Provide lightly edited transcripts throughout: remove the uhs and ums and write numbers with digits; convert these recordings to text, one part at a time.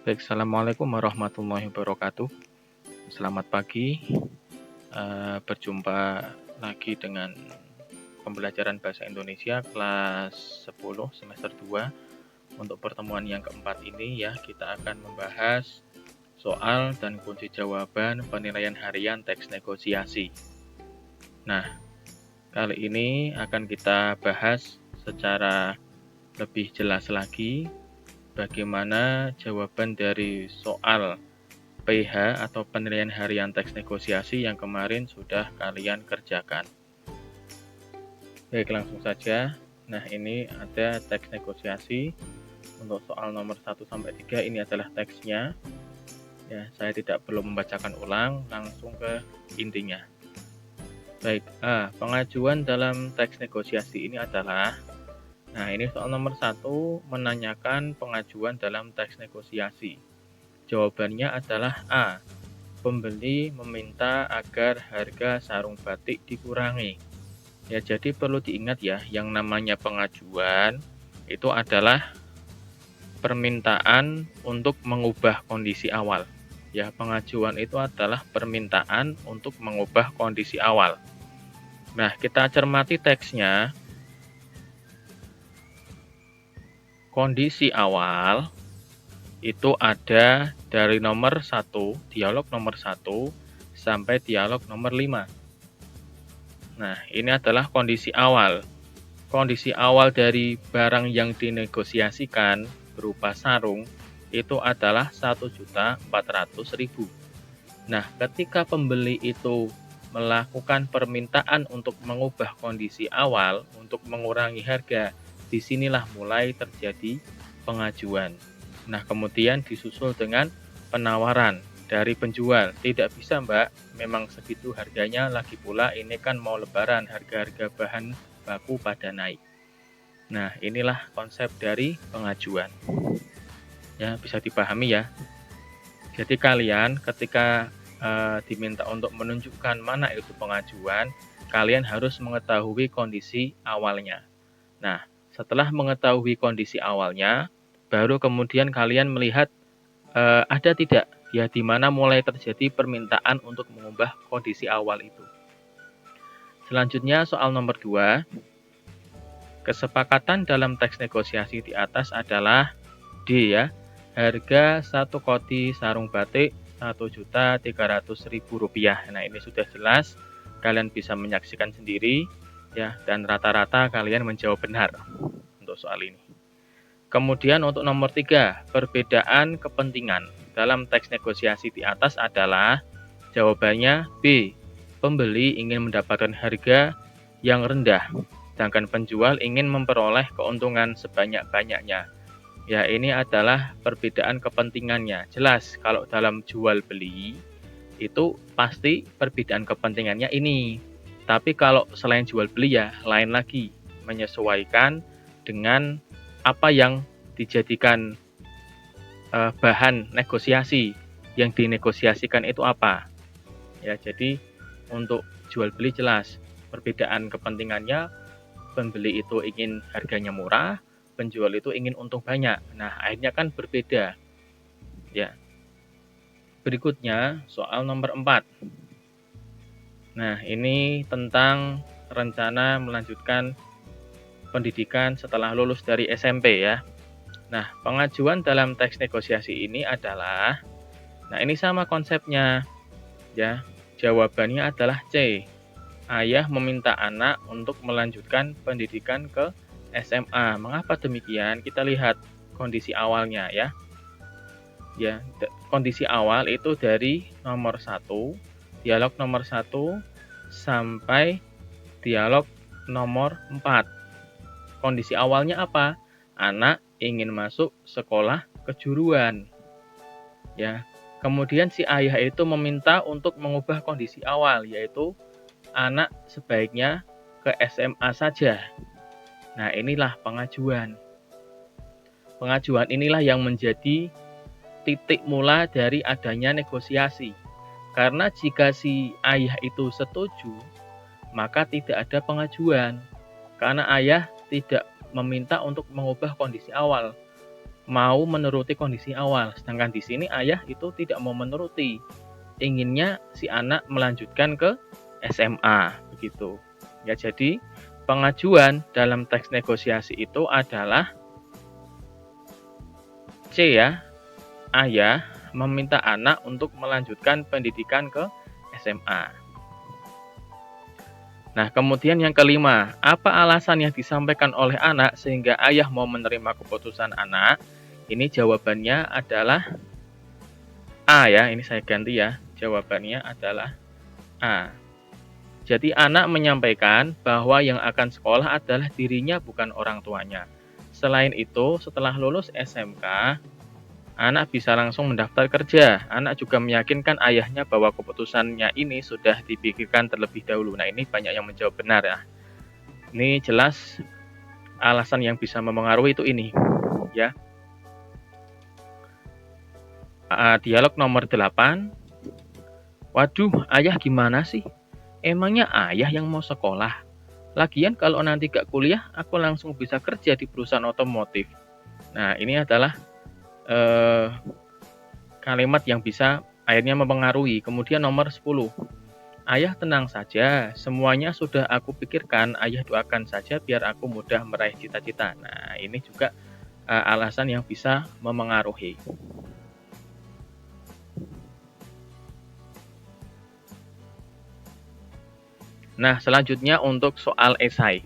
Baik, Assalamualaikum warahmatullahi wabarakatuh. Selamat pagi, berjumpa lagi dengan pembelajaran Bahasa Indonesia kelas 10 semester 2. Untuk pertemuan yang keempat ini ya, kita akan membahas soal dan kunci jawaban penilaian harian teks negosiasi. Nah, kali ini akan kita bahas secara lebih jelas lagi bagaimana jawaban dari soal PH atau penilaian harian teks negosiasi yang kemarin sudah kalian kerjakan. Baik, langsung saja. Nah, ini ada teks negosiasi. Untuk soal nomor 1 sampai 3 ini adalah teksnya. Ya, saya tidak perlu membacakan ulang, langsung ke intinya. Baik, pengajuan dalam teks negosiasi ini adalah, nah ini soal nomor 1 menanyakan pengajuan dalam teks negosiasi. Jawabannya adalah A. Pembeli meminta agar harga sarung batik dikurangi. Ya, jadi perlu diingat ya, yang namanya pengajuan itu adalah permintaan untuk mengubah kondisi awal. Ya, pengajuan itu adalah permintaan untuk mengubah kondisi awal. Nah, kita cermati teksnya. Kondisi awal itu ada dari nomor 1, dialog nomor 1, sampai dialog nomor 5. Nah, ini adalah kondisi awal. Kondisi awal dari barang yang dinegosiasikan berupa sarung itu adalah 1.400.000. Nah, ketika pembeli itu melakukan permintaan untuk mengubah kondisi awal, untuk mengurangi harga, disinilah mulai terjadi pengajuan. Nah, kemudian disusul dengan penawaran dari penjual. Tidak bisa, Mbak, memang segitu harganya, lagi pula ini kan mau lebaran, harga-harga bahan baku pada naik. Nah, inilah konsep dari pengajuan. Ya, bisa dipahami ya. Jadi kalian ketika diminta untuk menunjukkan mana itu pengajuan, kalian harus mengetahui kondisi awalnya. Nah, setelah mengetahui kondisi awalnya, baru kemudian kalian melihat ada tidak ya di mana mulai terjadi permintaan untuk mengubah kondisi awal itu. Selanjutnya soal nomor 2. Kesepakatan dalam teks negosiasi di atas adalah D ya. Harga 1 koti sarung batik Rp1.300.000. Nah, ini sudah jelas. Kalian bisa menyaksikan sendiri ya, dan rata-rata kalian menjawab benar untuk soal ini. Kemudian untuk nomor 3, perbedaan kepentingan dalam teks negosiasi di atas adalah jawabannya B. Pembeli ingin mendapatkan harga yang rendah, sedangkan penjual ingin memperoleh keuntungan sebanyak-banyaknya. Ya, ini adalah perbedaan kepentingannya. Jelas, kalau dalam jual beli, itu pasti perbedaan kepentingannya ini. Tapi kalau selain jual beli ya, lain lagi. Menyesuaikan dengan apa yang dijadikan bahan negosiasi. Yang dinegosiasikan itu apa? Ya, jadi untuk jual beli jelas. Perbedaan kepentingannya, pembeli itu ingin harganya murah, penjual itu ingin untung banyak. Nah, akhirnya kan berbeda. Ya. Berikutnya, soal nomor 4. Nah, ini tentang rencana melanjutkan pendidikan setelah lulus dari SMP ya. Nah, pengajuan dalam teks negosiasi ini adalah, nah ini sama konsepnya ya. Jawabannya adalah C. Ayah meminta anak untuk melanjutkan pendidikan ke SMA. Mengapa demikian? Kita lihat kondisi awalnya ya. Ya, kondisi awal itu dari nomor 1, dialog nomor 1 sampai dialog nomor 4. Kondisi awalnya apa? Anak ingin masuk sekolah kejuruan. Ya. Kemudian si ayah itu meminta untuk mengubah kondisi awal, yaitu anak sebaiknya ke SMA saja. Nah, inilah pengajuan. Pengajuan inilah yang menjadi titik mula dari adanya negosiasi. Karena jika si ayah itu setuju, maka tidak ada pengajuan. Karena ayah tidak meminta untuk mengubah kondisi awal, mau menuruti kondisi awal, sedangkan di sini ayah itu tidak mau menuruti. Inginnya si anak melanjutkan ke SMA, begitu. Ya, jadi pengajuan dalam teks negosiasi itu adalah C ya, ayah meminta anak untuk melanjutkan pendidikan ke SMA. Nah, kemudian yang kelima, apa alasan yang disampaikan oleh anak sehingga ayah mau menerima keputusan anak? Ini jawabannya adalah A ya, ini saya ganti ya. Jawabannya adalah A. Jadi anak menyampaikan bahwa yang akan sekolah adalah dirinya bukan orang tuanya. Selain itu, setelah lulus SMK, anak bisa langsung mendaftar kerja. Anak juga meyakinkan ayahnya bahwa keputusannya ini sudah dipikirkan terlebih dahulu. Nah, ini banyak yang menjawab benar ya. Ini jelas alasan yang bisa mempengaruhi itu ini ya. Dialog nomor 8. Waduh, ayah gimana sih? Emangnya ayah yang mau sekolah? Lagian kalau nanti gak kuliah, aku langsung bisa kerja di perusahaan otomotif. Nah, ini adalah kalimat yang bisa akhirnya mempengaruhi. Kemudian nomor 10. Ayah tenang saja, semuanya sudah aku pikirkan, ayah doakan saja biar aku mudah meraih cita-cita. Nah, ini juga alasan yang bisa mempengaruhi. Nah, selanjutnya untuk soal esai.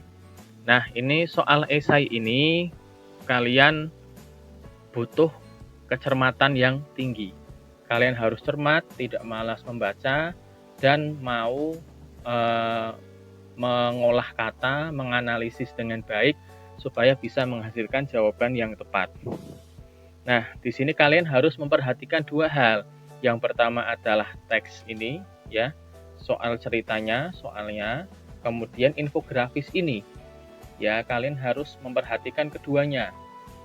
Nah, ini soal esai ini kalian butuh kecermatan yang tinggi. Kalian harus cermat, tidak malas membaca, dan mau mengolah kata, menganalisis dengan baik, supaya bisa menghasilkan jawaban yang tepat. Nah, di sini kalian harus memperhatikan dua hal. Yang pertama adalah teks ini, ya, soal ceritanya, soalnya, kemudian infografis ini. Ya, kalian harus memperhatikan keduanya.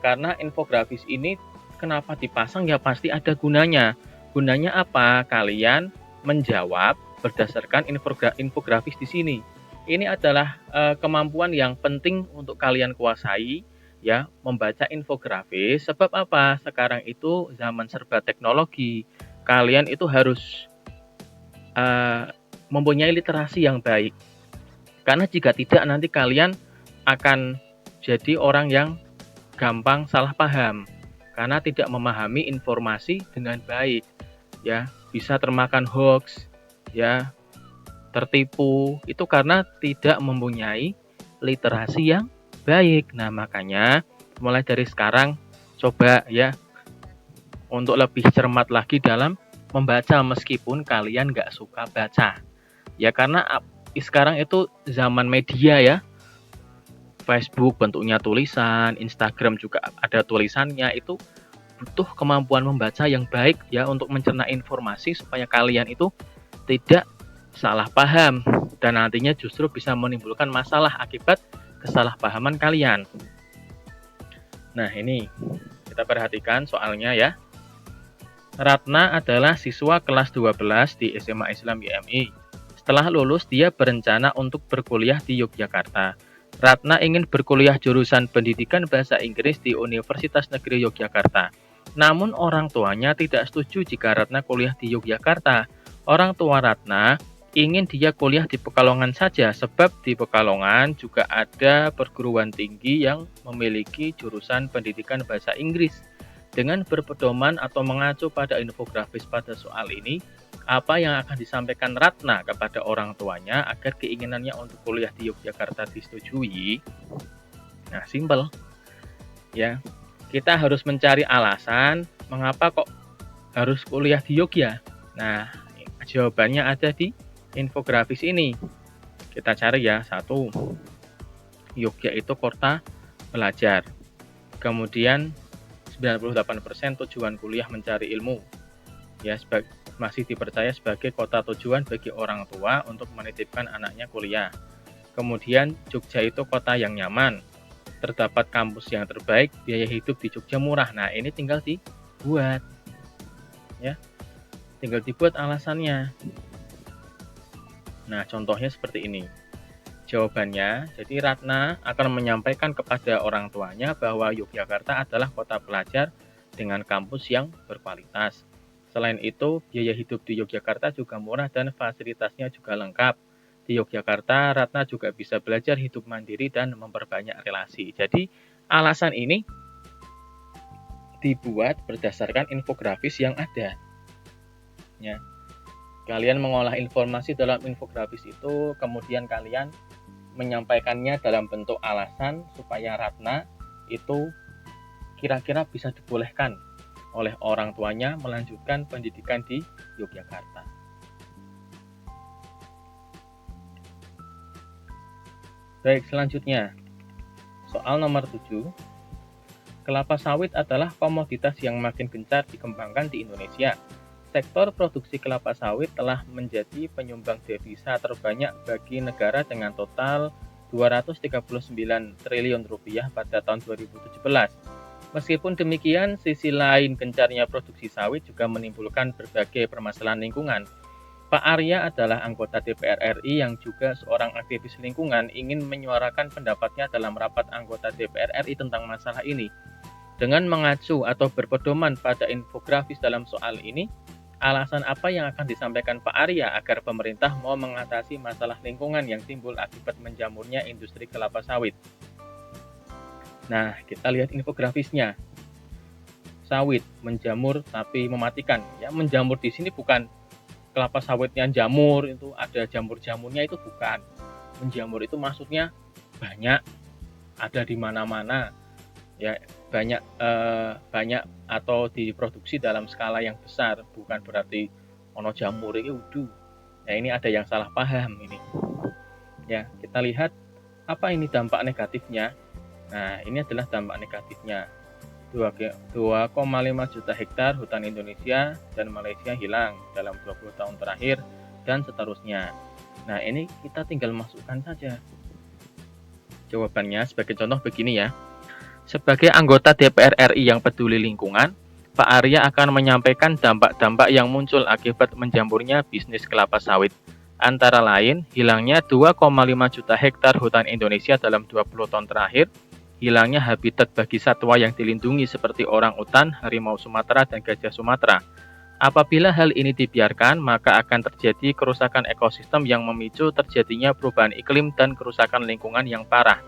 Karena infografis ini kenapa dipasang ya pasti ada gunanya. Gunanya apa? Kalian menjawab berdasarkan infografis di sini. Ini adalah kemampuan yang penting untuk kalian kuasai ya, membaca infografis. Sebab apa? Sekarang itu zaman serba teknologi. Kalian itu harus mempunyai literasi yang baik. Karena jika tidak nanti kalian akan jadi orang yang gampang salah paham karena tidak memahami informasi dengan baik, ya, bisa termakan hoax, ya, tertipu, itu karena tidak mempunyai literasi yang baik. Nah, makanya mulai dari sekarang coba ya untuk lebih cermat lagi dalam membaca meskipun kalian nggak suka baca. Ya, karena sekarang itu zaman media ya, Facebook bentuknya tulisan, Instagram juga ada tulisannya, itu butuh kemampuan membaca yang baik ya untuk mencerna informasi supaya kalian itu tidak salah paham dan nantinya justru bisa menimbulkan masalah akibat kesalahpahaman kalian. Nah, ini kita perhatikan soalnya ya. Ratna adalah siswa kelas 12 di SMA Islam YMI. Setelah lulus, dia berencana untuk berkuliah di Yogyakarta. Ratna ingin berkuliah jurusan pendidikan bahasa Inggris di Universitas Negeri Yogyakarta. Namun orang tuanya tidak setuju jika Ratna kuliah di Yogyakarta. Orang tua Ratna ingin dia kuliah di Pekalongan saja, sebab di Pekalongan juga ada perguruan tinggi yang memiliki jurusan pendidikan bahasa Inggris. Dengan berpedoman atau mengacu pada infografis pada soal ini, apa yang akan disampaikan Ratna kepada orang tuanya agar keinginannya untuk kuliah di Yogyakarta disetujui? Nah, simpel. Ya, kita harus mencari alasan mengapa kok harus kuliah di Yogyakarta. Nah, jawabannya ada di infografis ini. Kita cari ya. 1. Yogyakarta itu kota belajar. Kemudian 98% tujuan kuliah mencari ilmu. Ya, masih dipercaya sebagai kota tujuan bagi orang tua untuk menitipkan anaknya kuliah. Kemudian Jogja itu kota yang nyaman. Terdapat kampus yang terbaik, biaya hidup di Jogja murah. Nah, ini tinggal dibuat. Ya. Tinggal dibuat alasannya. Nah, contohnya seperti ini. Jawabannya, jadi Ratna akan menyampaikan kepada orang tuanya bahwa Yogyakarta adalah kota pelajar dengan kampus yang berkualitas. Selain itu, biaya hidup di Yogyakarta juga murah dan fasilitasnya juga lengkap. Di Yogyakarta, Ratna juga bisa belajar hidup mandiri dan memperbanyak relasi. Jadi, alasan ini dibuat berdasarkan infografis yang ada. Ya. Kalian mengolah informasi dalam infografis itu, kemudian kalian menyampaikannya dalam bentuk alasan supaya Ratna itu kira-kira bisa dibolehkan oleh orang tuanya melanjutkan pendidikan di Yogyakarta. Baik, selanjutnya soal nomor 7. Kelapa sawit adalah komoditas yang makin gencar dikembangkan di Indonesia. Sektor produksi kelapa sawit telah menjadi penyumbang devisa terbanyak bagi negara dengan total 239 triliun rupiah pada tahun 2017. Meskipun demikian, sisi lain gencarnya produksi sawit juga menimbulkan berbagai permasalahan lingkungan. Pak Arya adalah anggota DPR RI yang juga seorang aktivis lingkungan ingin menyuarakan pendapatnya dalam rapat anggota DPR RI tentang masalah ini. Dengan mengacu atau berpedoman pada infografis dalam soal ini, alasan apa yang akan disampaikan Pak Arya agar pemerintah mau mengatasi masalah lingkungan yang timbul akibat menjamurnya industri kelapa sawit? Nah, kita lihat infografisnya. Sawit menjamur tapi mematikan. Ya, menjamur di sini bukan kelapa sawitnya jamur, itu ada jamur-jamurnya, itu bukan. Menjamur itu maksudnya banyak, ada di mana-mana. Ya, banyak atau diproduksi dalam skala yang besar, bukan berarti ono jamur ini udu. Ya, ini ada yang salah paham ini. Ya, kita lihat apa ini dampak negatifnya. Nah, ini adalah dampak negatifnya. 2,5 juta hektar hutan Indonesia dan Malaysia hilang dalam 20 tahun terakhir dan seterusnya. Nah, ini kita tinggal masukkan saja. Jawabannya sebagai contoh begini ya. Sebagai anggota DPR RI yang peduli lingkungan, Pak Arya akan menyampaikan dampak-dampak yang muncul akibat menjamurnya bisnis kelapa sawit. Antara lain, hilangnya 2,5 juta hektar hutan Indonesia dalam 20 tahun terakhir, hilangnya habitat bagi satwa yang dilindungi seperti orangutan, harimau Sumatera, dan gajah Sumatera. Apabila hal ini dibiarkan, maka akan terjadi kerusakan ekosistem yang memicu terjadinya perubahan iklim dan kerusakan lingkungan yang parah.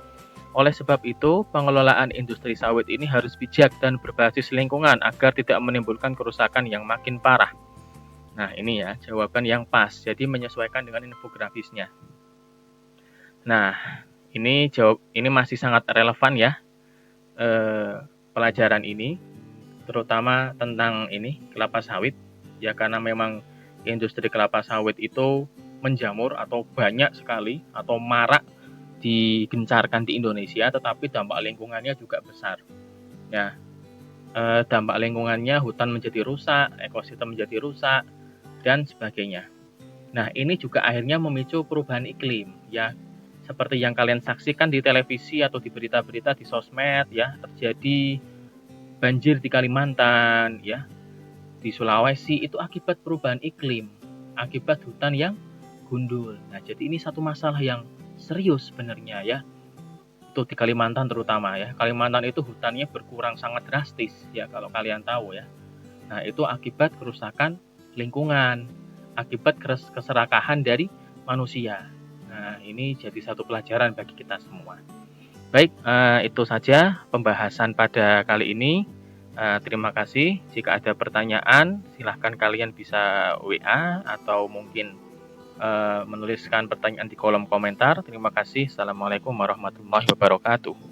Oleh sebab itu, pengelolaan industri sawit ini harus bijak dan berbasis lingkungan agar tidak menimbulkan kerusakan yang makin parah. Nah, ini ya jawaban yang pas, jadi menyesuaikan dengan infografisnya. Nah, ini masih sangat relevan ya pelajaran ini, terutama tentang ini kelapa sawit ya, karena memang industri kelapa sawit itu menjamur atau banyak sekali atau marak digencarkan di Indonesia, tetapi dampak lingkungannya juga besar. Ya, dampak lingkungannya hutan menjadi rusak, ekosistem menjadi rusak, dan sebagainya. Nah, ini juga akhirnya memicu perubahan iklim, ya. Seperti yang kalian saksikan di televisi atau di berita-berita di sosmed, ya, terjadi banjir di Kalimantan, ya, di Sulawesi, itu akibat perubahan iklim, akibat hutan yang gundul. Nah, jadi ini satu masalah yang serius sebenarnya ya, itu di Kalimantan terutama ya. Kalimantan itu hutannya berkurang sangat drastis ya, kalau kalian tahu ya. Nah, itu akibat kerusakan lingkungan, akibat keserakahan dari manusia. Nah, ini jadi satu pelajaran bagi kita semua. Baik, itu saja pembahasan pada kali ini. Terima kasih. Jika ada pertanyaan, silahkan kalian bisa WA atau mungkin menuliskan pertanyaan di kolom komentar. Terima kasih. Assalamualaikum warahmatullahi wabarakatuh.